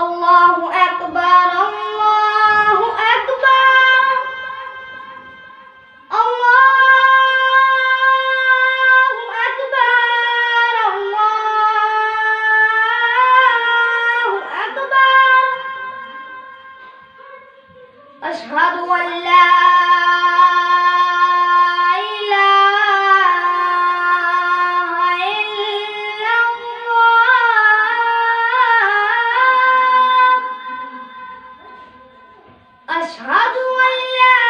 الله أكبر الله أكبر الله أكبر الله أكبر أشهد أن لا أشهد أن لا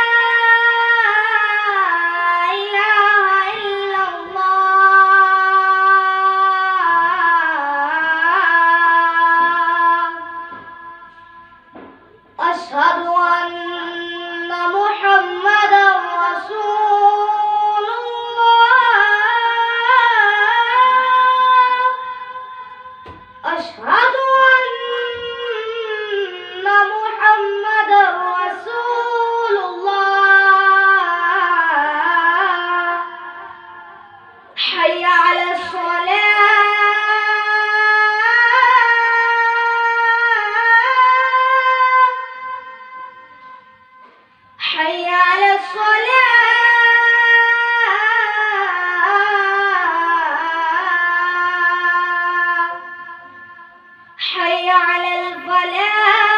إله إلا الله أشهد أن محمدا رسول الله أشهد أن محمدا رسول الله حي على الصلاة حي على الصلاة حي على الفلاح